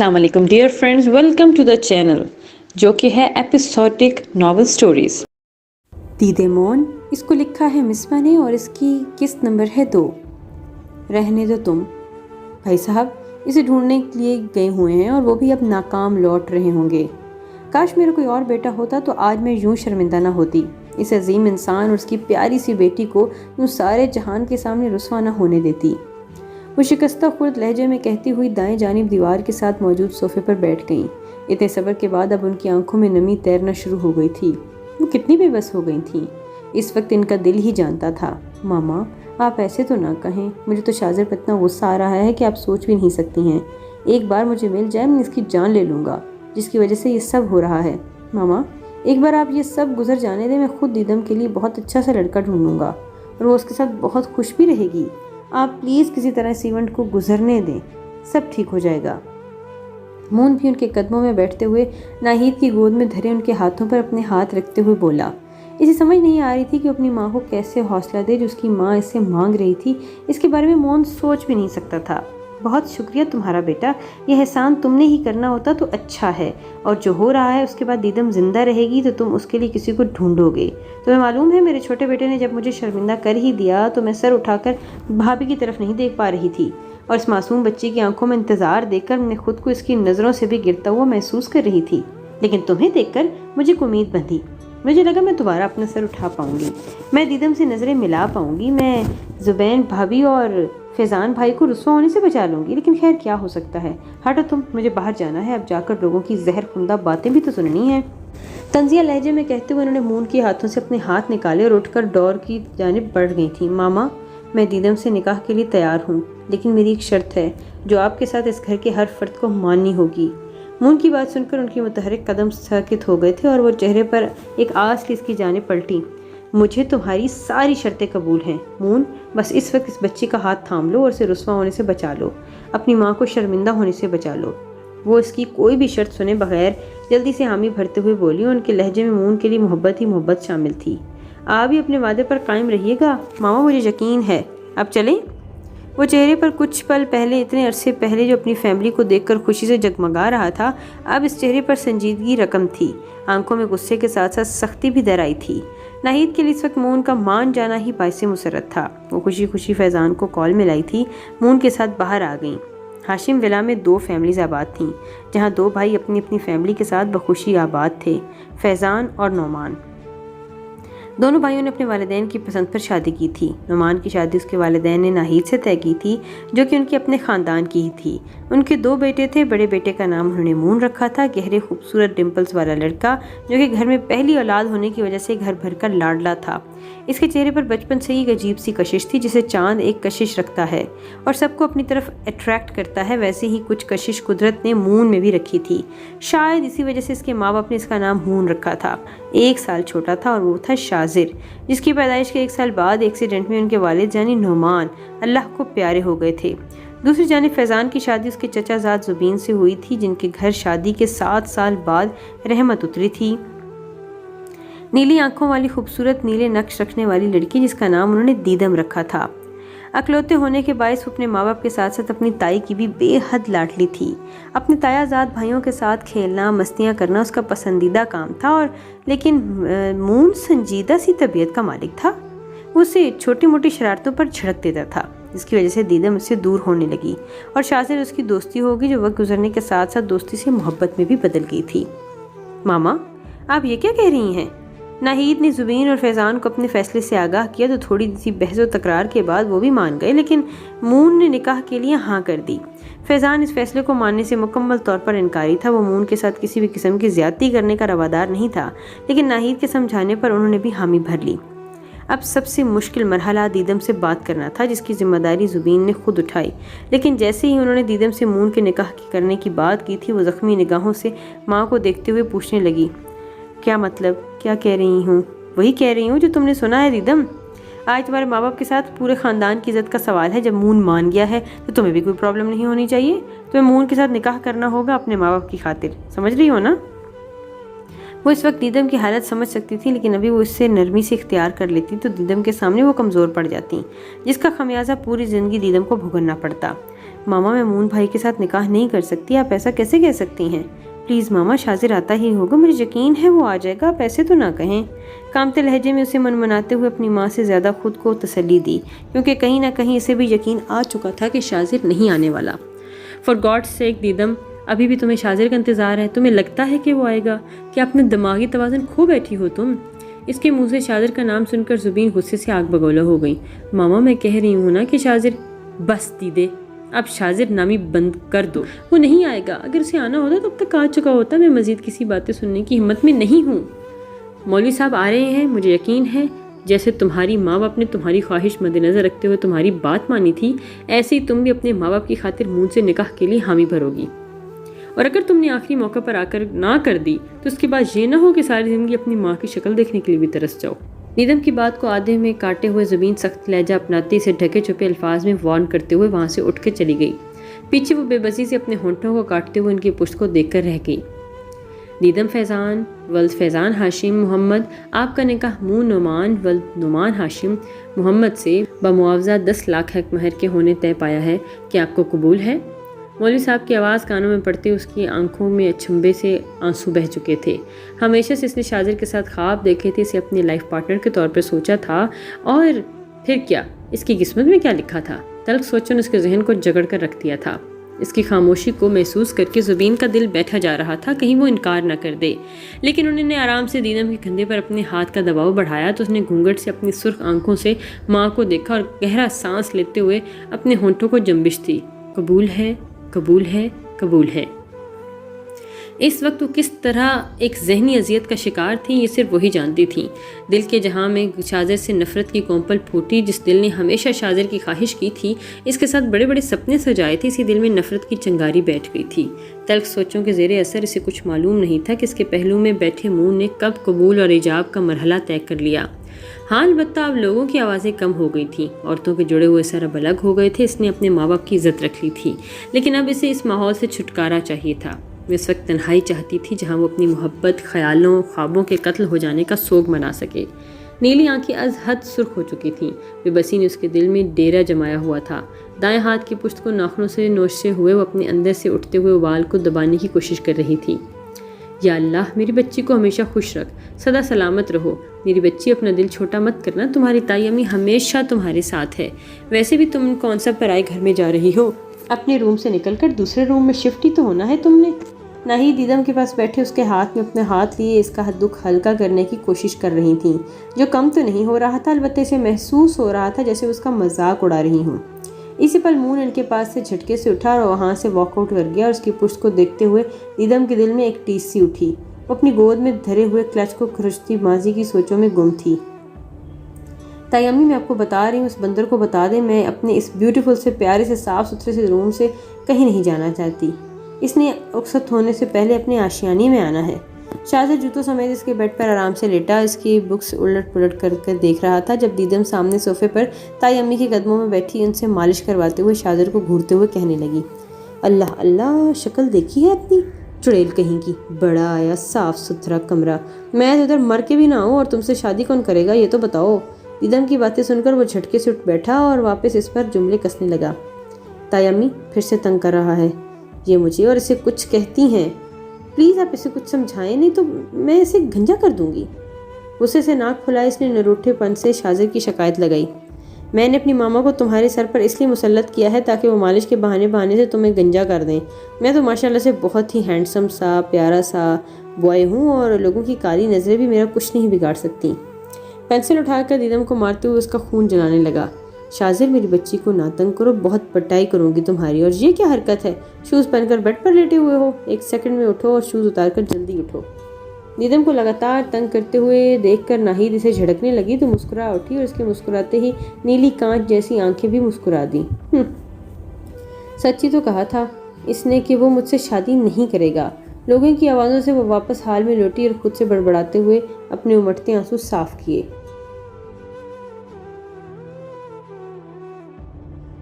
अस्सलाम वालेकुम dear friends, welcome to the channel जो कि है एपिसोडिक नॉवल स्टोरीज। दीदे मौन, इसको लिखा है मिसबा ने और इसकी किस्त नंबर है 2। रहने दो तुम भाई साहब, इसे ढूंढने के लिए गए हुए हैं और वो भी अब नाकाम लौट रहे होंगे। काश मेरा कोई और बेटा होता तो आज मैं यूं शर्मिंदा ना होती। इस अजीम इंसान और उसकी प्यारी सी बेटी को यूं सारे जहान के सामने रुस्वा ना होने देती। वो शिकस्ता खुर्द लहजे में कहती हुई दाएं जानिब दीवार के साथ मौजूद सोफे पर बैठ गईं। इतने सब्र के बाद अब उनकी आंखों में नमी तैरना शुरू हो गई थी। वो कितनी बेबस हो गई थीं। इस वक्त इनका दिल ही जानता था। मामा, आप ऐसे तो ना कहें, मुझे तो शाज़र पर इतना गुस्सा आ रहा है कि आप सोच भी नहीं सकती हैं। एक बार मुझे मिल जाए, मैं इसकी जान ले लूँगा जिसकी वजह से ये सब हो रहा है। मामा, एक बार आप ये सब गुजर जाने दें, मैं खुद दीदम के लिए बहुत अच्छा सा लड़का ढूंढूंगा और वो उसके साथ बहुत खुश भी रहेगी। आप प्लीज़ किसी तरह इस इवेंट को गुजरने दें, सब ठीक हो जाएगा। मून भी उनके कदमों में बैठते हुए नाहिद की गोद में धरे उनके हाथों पर अपने हाथ रखते हुए बोला। इसे समझ नहीं आ रही थी कि अपनी माँ को कैसे हौसला दे जो उसकी माँ इससे मांग रही थी। इसके बारे में मौन सोच भी नहीं सकता था। बहुत शुक्रिया तुम्हारा बेटा, यह एहसान तुमने ही करना होता तो अच्छा है। और जो हो रहा है उसके बाद दीदम जिंदा रहेगी तो तुम उसके लिए किसी को ढूंढोगे। तुम्हें मालूम है, मेरे छोटे बेटे ने जब मुझे शर्मिंदा कर ही दिया तो मैं सर उठाकर भाभी की तरफ नहीं देख पा रही थी और इस मासूम बच्ची की आंखों में इंतजार देखकर मैं खुद को इसकी नज़रों से भी गिरता हुआ महसूस कर रही थी। लेकिन तुम्हें देखकर मुझे उम्मीद बंधी। मुझे लगा मैं दोबारा अपना सर उठा पाऊंगी, मैं दीदम से नज़रें मिला पाऊंगी, मैं जुबैन भाभी और फैज़ान भाई को रुस्वा होने से बचा लूंगी। लेकिन खैर क्या हो सकता है। हटो तुम, मुझे बाहर जाना है। अब जाकर लोगों की जहर खुंदा बातें भी तो सुननी है। तंजिया लहजे में कहते हुए उन्होंने मून के हाथों से अपने हाथ निकाले और उठकर डोर की जानिब बढ़ गई थी। मामा, मैं दीदम से निकाह के लिए तैयार हूँ, लेकिन मेरी एक शर्त है जो आपके साथ इस घर के हर फर्द को माननी होगी। मून की बात सुनकर उनके मुतहरिक कदम साकित हो गए थे और वो चेहरे पर एक आस की इसकी जानिब पलटी। मुझे तुम्हारी सारी शर्तें कबूल हैं मून, बस इस वक्त इस बच्ची का हाथ थाम लो और उसे रुस्वा होने से बचा लो, अपनी माँ को शर्मिंदा होने से बचा लो। वो इसकी कोई भी शर्त सुने बगैर जल्दी से हामी भरते हुए बोली। उनके लहजे में मून के लिए मोहब्बत ही मोहब्बत शामिल थी। आप भी अपने वादे पर कायम रहिएगा मामा, मुझे यकीन है। अब चलें। वो चेहरे पर कुछ पल पहले, इतने अरसे पहले जो अपनी फैमिली को देखकर खुशी से जगमगा रहा था, अब इस चेहरे पर संजीदगी रकम थी। आंखों में गुस्से के साथ साथ सख्ती भी दराई थी। नाहिद के लिए इस वक्त मून का मान जाना ही बाइसे मुसरत था। वो खुशी खुशी फैज़ान को कॉल मिलाई थी, मून के साथ बाहर आ गईं। हाशिम विला में 2 फैमिलीज आबाद थीं, जहाँ 2 भाई अपनी अपनी फैमिली के साथ बखुशी आबाद थे, फैज़ान और नोमान। दोनों भाइयों ने अपने वालिदैन की पसंद पर शादी की थी। नोमान की शादी उसके वालिदैन ने नाहिद से तय की थी, जो कि उनके अपने ख़ानदान की ही थी। उनके 2 बेटे थे। बड़े बेटे का नाम उन्होंने मून रखा था, गहरे खूबसूरत डिम्पल्स वाला लड़का जो कि घर में पहली औलाद होने की वजह से घर भर का लाडला था। इसके चेहरे पर बचपन से ही एक अजीब सी कशिश थी, जिसे चांद एक कशिश रखता है और सबको अपनी तरफ अट्रैक्ट करता है, वैसे ही कुछ कशिश कुदरत ने मून में भी रखी थी। शायद इसी वजह से इसके माँ बाप ने इसका नाम मून रखा था। 1 साल छोटा था और वो था शाजिर, जिसकी पैदाइश के 1 साल बाद एक्सीडेंट में उनके वालिद यानी नोमान अल्लाह को प्यारे हो गए थे। दूसरी जानिब फैज़ान की शादी उसके चचाजाद जुबीन से हुई थी, जिनके घर शादी के 7 साल बाद रहमत उतरी थी। नीली आंखों वाली खूबसूरत नीले नक्श रखने वाली लड़की, जिसका नाम उन्होंने दीदम रखा था। अकलौते होने के बायस वो अपने माँ बाप के साथ साथ अपनी ताई की भी बेहद लाडली थी। अपने तायाजाद भाइयों के साथ खेलना, मस्तियाँ करना उसका पसंदीदा काम था। और लेकिन मून संजीदा सी तबीयत का मालिक था। वो उसे छोटी मोटी शरारतों पर झड़क देता था, जिसकी वजह से दीदम उससे दूर होने लगी और शाह से उसकी दोस्ती होगी, जो वक्त गुजरने के साथ साथ दोस्ती से मोहब्बत में भी बदल गई थी। मामा, आप ये क्या कह रही हैं? नाहिद ने जुबीन और फैज़ान को अपने फैसले से आगाह किया तो थोड़ी सी बहस व तकरार के बाद वो भी मान गए, लेकिन मून ने निकाह के लिए हाँ कर दी। फैज़ान इस फैसले को मानने से मुकम्मल तौर पर इनकारी था। वो मून के साथ किसी भी किस्म की ज्यादती करने का रवादार नहीं था, लेकिन नाहिद के समझाने पर उन्होंने भी हामी भर ली। अब सबसे मुश्किल मरहला दीदम से बात करना था, जिसकी जिम्मेदारी जुबीन ने खुद उठाई। लेकिन जैसे ही उन्होंने दीदम से मून के निकाह करने की बात की थी, वो ज़ख्मी निगाहों से माँ को देखते हुए पूछने लगी, क्या मतलब, क्या कह रही हूँ? वही कह रही हूँ जो तुमने सुना है दीदम। आज तुम्हारे माँ बाप के साथ पूरे ख़ानदान की इज्जत का सवाल है। जब मून मान गया है तो तुम्हें भी कोई प्रॉब्लम नहीं होनी चाहिए। तुम्हें मून के साथ निकाह करना होगा अपने माँ बाप की खातिर, समझ रही हो ना? वो इस वक्त दीदम की हालत समझ सकती थी, लेकिन अभी वो इससे नरमी से इख्तियार कर लेती तो दीदम के सामने वो कमज़ोर पड़ जाती, जिसका खमियाजा पूरी ज़िंदगी दीदम को भुगतना पड़ता। ماما میں مون بھائی کے ساتھ نکاح نہیں کر سکتی، آپ ایسا کیسے کہہ سکتی ہیں؟ پلیز ماما، شاذر آتا ہی ہوگا، مجھے یقین ہے وہ آ جائے گا، آپ ایسے تو نہ کہیں۔ کامتے لہجے میں اسے منمناتے ہوئے اپنی ماں سے زیادہ خود کو تسلی دی، کیونکہ کہیں نہ کہیں اسے بھی یقین آ چکا تھا کہ شاذر نہیں آنے والا۔ فار گاڈ سیک دیدم، ابھی بھی تمہیں شاذر کا انتظار ہے؟ تمہیں لگتا ہے کہ وہ آئے گا؟ کہ اپنے دماغی توازن کھو بیٹھی ہو تم؟ اس کے منہ سے شاذر کا نام سن کر زبین غصے سے آگ بگولا ہو گئی۔ ماما میں کہہ رہی ہوں نا کہ شاذر… بس دیدے، اب شاذر نامی بند کر دو، وہ نہیں آئے گا، اگر اسے آنا ہوتا تو اب تک آ چکا ہوتا، میں مزید کسی باتیں سننے کی ہمت میں نہیں ہوں۔ مولوی صاحب آ رہے ہیں، مجھے یقین ہے جیسے تمہاری ماں باپ نے تمہاری خواہش مد نظر رکھتے ہوئے تمہاری بات مانی تھی، ایسے ہی تم بھی اپنے ماں باپ کی خاطر منہ سے نکاح کے لیے حامی بھرو گی، اور اگر تم نے آخری موقع پر آ کر نہ کر دی تو اس کے بعد یہ نہ ہو کہ ساری زندگی اپنی ماں کی شکل دیکھنے کے لیے بھی ترس جاؤ۔ نیدم کی بات کو آدھے میں کاٹے ہوئے زبین سخت لہجہ اپناتی اسے ڈھکے چھپے الفاظ میں وارن کرتے ہوئے وہاں سے اٹھ کے چلی گئی۔ پیچھے وہ بے بسی سے اپنے ہونٹوں کو کاٹتے ہوئے ان کی پشت کو دیکھ کر رہ گئی۔ نیدم فیضان ولد فیضان ہاشم محمد، آپ کا نکاح منہ نعمان ولد نعمان ہاشم محمد سے بمعاوضہ 10 لاکھ حق مہر کے ہونے طے پایا ہے، کہ آپ کو قبول ہے؟ مولوی صاحب کی آواز کانوں میں پڑتے اس کی آنکھوں میں اچھمبے سے آنسو بہہ چکے تھے۔ ہمیشہ سے اس نے شاذر کے ساتھ خواب دیکھے تھے، اسے اپنے لائف پارٹنر کے طور پر سوچا تھا، اور پھر کیا اس کی قسمت میں کیا لکھا تھا؟ تلخ سوچوں نے اس کے ذہن کو جگڑ کر رکھ دیا تھا۔ اس کی خاموشی کو محسوس کر کے زبین کا دل بیٹھا جا رہا تھا، کہیں وہ انکار نہ کر دے، لیکن انہوں نے آرام سے دیدم کے کندھے پر اپنے ہاتھ کا دباؤ بڑھایا تو اس نے گھونگھٹ سے اپنی سرخ آنکھوں سے ماں کو دیکھا اور گہرا سانس لیتے ہوئے اپنے ہونٹوں کو جنبش دی۔ قبول ہے، قبول ہے، قبول ہے۔ اس وقت وہ کس طرح ایک ذہنی اذیت کا شکار تھی، یہ صرف وہی جانتی تھیں۔ دل کے جہاں میں شاذر سے نفرت کی کونپل پھوٹی، جس دل نے ہمیشہ شاذر کی خواہش کی تھی، اس کے ساتھ بڑے بڑے سپنے سجائے تھے، اسی دل میں نفرت کی چنگاری بیٹھ گئی تھی۔ تلخ سوچوں کے زیر اثر اسے کچھ معلوم نہیں تھا کہ اس کے پہلو میں بیٹھے منہ نے کب قبول اور ایجاب کا مرحلہ طے کر لیا۔ ہاں، البتہ اب لوگوں کی آوازیں کم ہو گئی تھیں، عورتوں کے جڑے ہوئے سر اب الگ ہو گئے تھے۔ اس نے اپنے ماں باپ کی عزت رکھ لی تھی، لیکن اب اسے اس ماحول سے چھٹکارا چاہیے تھا۔ وہ اس وقت تنہائی چاہتی تھی جہاں وہ اپنی محبت، خیالوں، خوابوں کے قتل ہو جانے کا سوگ منا سکے۔ نیلی آنکھیں از حد سرخ ہو چکی تھیں، بے بسی نے اس کے دل میں ڈیرا جمایا ہوا تھا۔ دائیں ہاتھ کی پشت کو ناخنوں سے نوچتے ہوئے وہ اپنے اندر سے اٹھتے ہوئے ابال کو دبانے کی کوشش کر رہی تھی۔ یا اللہ، میری بچی کو ہمیشہ خوش رکھ، سدا سلامت رہو میری بچی، اپنا دل چھوٹا مت کرنا، تمہاری تائی امی ہمیشہ تمہارے ساتھ ہے۔ ویسے بھی تم کون سا پرائے گھر میں جا رہی ہو؟ اپنے روم سے نکل کر دوسرے روم میں شفٹ ہی تو ہونا ہے تم نے۔ ناہید دیدم کے پاس بیٹھے اس کے ہاتھ میں اپنے ہاتھ لیے اس کا دکھ ہلکا کرنے کی کوشش کر رہی تھیں، جو کم تو نہیں ہو رہا تھا، البتہ اسے محسوس ہو رہا تھا جیسے اس کا مذاق اڑا رہی ہوں۔ اسی پل مون ان کے پاس سے جھٹکے سے اٹھا اور وہاں سے واک آؤٹ کر گیا، اور اس کی پشت کو دیکھتے ہوئے دیدم کے دل میں ایک ٹیس سی اٹھی۔ وہ اپنی گود میں دھرے ہوئے کلچ کو کھرچتی ماضی کی سوچوں میں گم تھی۔ تائی امی، میں آپ کو بتا رہی ہوں، اس بندر کو بتا دیں، میں اپنے اس بیوٹیفل سے پیارے سے صاف ستھرے سے روم سے کہیں نہیں جانا چاہتی۔ اس نے رخصت ہونے سے پہلے اپنے آشیانے میں آنا ہے۔ شاذر جوتوں سمیت اس کے بیڈ پر آرام سے لیٹا اس کی بکس الٹ پلٹ کر دیکھ رہا تھا، جب دیدم سامنے صوفے پر تائی امی کے قدموں میں بیٹھی ان سے مالش کرواتے ہوئے شاذر کو گھورتے ہوئے کہنے لگی، اللہ اللہ، شکل دیکھی ہے اپنی چڑیل کہیں کی، بڑا آیا صاف ستھرا کمرہ، میں ادھر مر کے بھی نہ ہوں، اور تم سے شادی کون کرے گا یہ تو بتاؤ۔ دیدم کی باتیں سن کر وہ جھٹکے سے اٹھ بیٹھا اور واپس اس پر جملے کسنے لگا۔ تائی امی پھر سے تنگ کر رہا ہے یہ مجھے، اور اسے کچھ کہتی ہیں، پلیز آپ اسے کچھ سمجھائیں، نہیں تو میں اسے گھنجا کر دوں گی۔ غصے سے ناک کھلائے اس نے نروٹھے پن سے شاذر کی شکایت لگائی، میں نے اپنی ماما کو تمہارے سر پر اس لیے مسلط کیا ہے تاکہ وہ مالش کے بہانے سے تمہیں گنجا کر دیں۔ میں تو ماشاءاللہ سے بہت ہی ہینڈسم سا پیارا سا بوائے ہوں، اور لوگوں کی کالی نظریں بھی میرا کچھ نہیں بگاڑ سکتی۔ پینسل اٹھا کر دیدم کو مارتے ہوئے اس کا خون جلانے لگا۔ شاذر، میری بچی کو نہ تنگ کرو، بہت پٹائی کروں گی تمہاری، اور یہ کیا حرکت ہے، شوز پہن کر بیڈ پر لیٹے ہوئے ہو، 1 سیکنڈ میں اٹھو اور شوز اتار کر جلدی اٹھو۔ دیدم کو لگاتار تنگ کرتے ہوئے دیکھ کر ناہید اسے جھڑکنے لگی تو مسکرا اٹھی، اور اس کے مسکراتے ہی نیلی کانچ جیسی آنکھیں بھی مسکرا دیں۔ سچی تو کہا تھا اس نے کہ وہ مجھ سے شادی نہیں کرے گا۔ لوگوں کی آوازوں سے وہ واپس حال میں لوٹی اور خود سے بڑبڑاتے ہوئے اپنے امٹتے آنسو صاف کیے۔